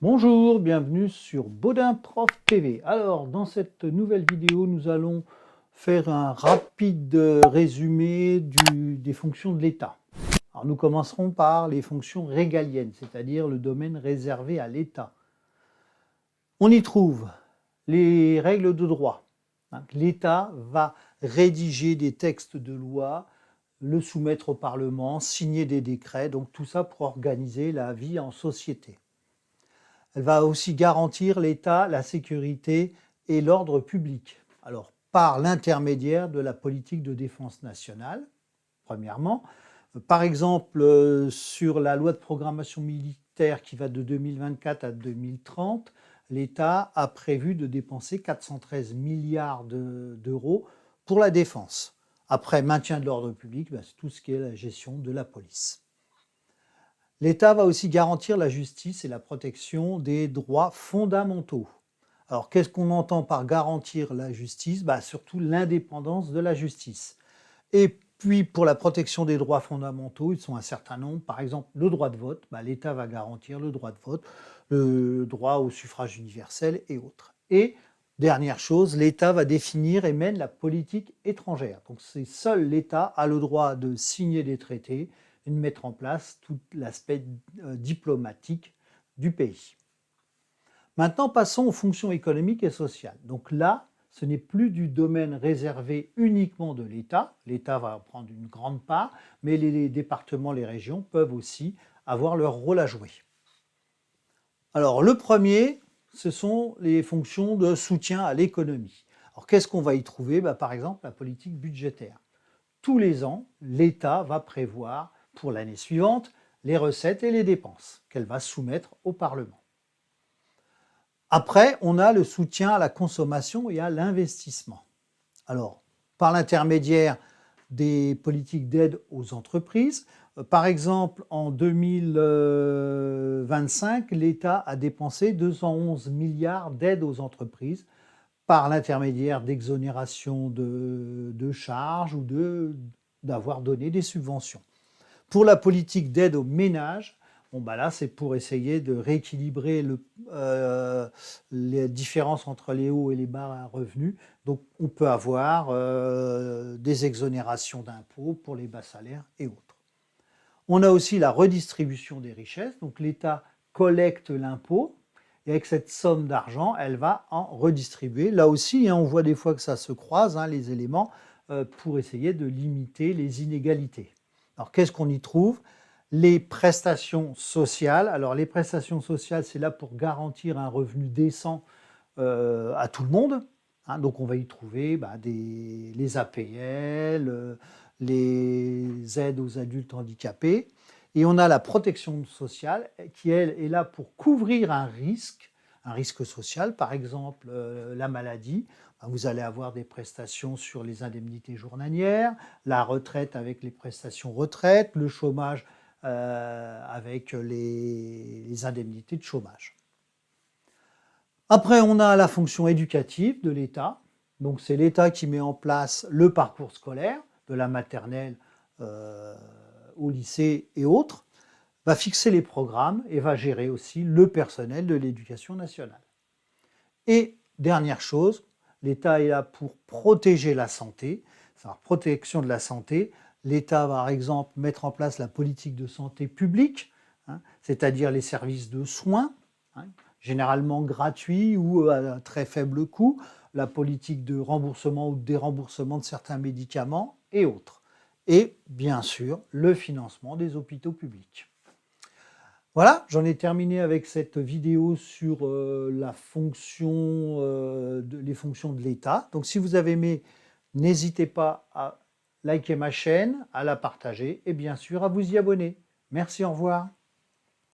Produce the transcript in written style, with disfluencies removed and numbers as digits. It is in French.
Bonjour, bienvenue sur Baudin Prof TV. Alors, dans cette nouvelle vidéo, nous allons faire un rapide résumé des fonctions de l'État. Alors, nous commencerons par les fonctions régaliennes, c'est-à-dire le domaine réservé à l'État. On y trouve les règles de droit. L'État va rédiger des textes de loi, le soumettre au Parlement, signer des décrets, donc tout ça pour organiser la vie en société. Elle va aussi garantir l'État, la sécurité et l'ordre public. Alors, par l'intermédiaire de la politique de défense nationale, premièrement. Par exemple, sur la loi de programmation militaire qui va de 2024 à 2030, l'État a prévu de dépenser 413 milliards d'euros pour la défense. Après, maintien de l'ordre public, c'est tout ce qui est la gestion de la police. L'État va aussi garantir la justice et la protection des droits fondamentaux. Alors, qu'est-ce qu'on entend par garantir la justice? Surtout l'indépendance de la justice. Et puis, pour la protection des droits fondamentaux, ils sont un certain nombre. Par exemple, le droit de vote, l'État va garantir le droit de vote, le droit au suffrage universel et autres. Et dernière chose, l'État va définir et mène la politique étrangère. Donc, c'est seul l'État a le droit de signer des traités et de mettre en place tout l'aspect diplomatique du pays. Maintenant, passons aux fonctions économiques et sociales. Donc là, ce n'est plus du domaine réservé uniquement de l'État. L'État va prendre une grande part, mais les départements, les régions peuvent aussi avoir leur rôle à jouer. Alors, le premier, ce sont les fonctions de soutien à l'économie. Alors, qu'est-ce qu'on va y trouver? Par exemple, la politique budgétaire. Tous les ans, l'État va prévoir pour l'année suivante les recettes et les dépenses qu'elle va soumettre au Parlement. Après, on a le soutien à la consommation et à l'investissement. Alors, par l'intermédiaire des politiques d'aide aux entreprises, par exemple, en 2025, l'État a dépensé 211 milliards d'aides aux entreprises par l'intermédiaire d'exonérations de charges ou d'avoir donné des subventions. Pour la politique d'aide aux ménages, là, c'est pour essayer de rééquilibrer les différences entre les hauts et les bas revenus. Donc, on peut avoir des exonérations d'impôts pour les bas salaires et autres. On a aussi la redistribution des richesses. Donc, l'État collecte l'impôt et avec cette somme d'argent, elle va en redistribuer. Là aussi, on voit des fois que ça se croise, les éléments, pour essayer de limiter les inégalités. Alors, qu'est-ce qu'on y trouve? Les prestations sociales. Alors, les prestations sociales, c'est là pour garantir un revenu décent à tout le monde. Donc, on va y trouver les APL, les aides aux adultes handicapés. Et on a la protection sociale qui, elle, est là pour couvrir un risque social, par exemple la maladie. Vous allez avoir des prestations sur les indemnités journalières, la retraite avec les prestations retraite, le chômage avec les indemnités de chômage. Après, on a la fonction éducative de l'État. Donc, c'est l'État qui met en place le parcours scolaire, de la maternelle au lycée et autres, va fixer les programmes et va gérer aussi le personnel de l'éducation nationale. Et dernière chose, l'État est là pour protéger la santé. C'est-à-dire protection de la santé. L'État va, par exemple, mettre en place la politique de santé publique, c'est-à-dire les services de soins, généralement gratuits ou à très faible coût, la politique de remboursement ou de déremboursement de certains médicaments et autres. Et bien sûr, le financement des hôpitaux publics. Voilà, j'en ai terminé avec cette vidéo sur les fonctions de l'État. Donc si vous avez aimé, n'hésitez pas à liker ma chaîne, à la partager et bien sûr à vous y abonner. Merci, au revoir.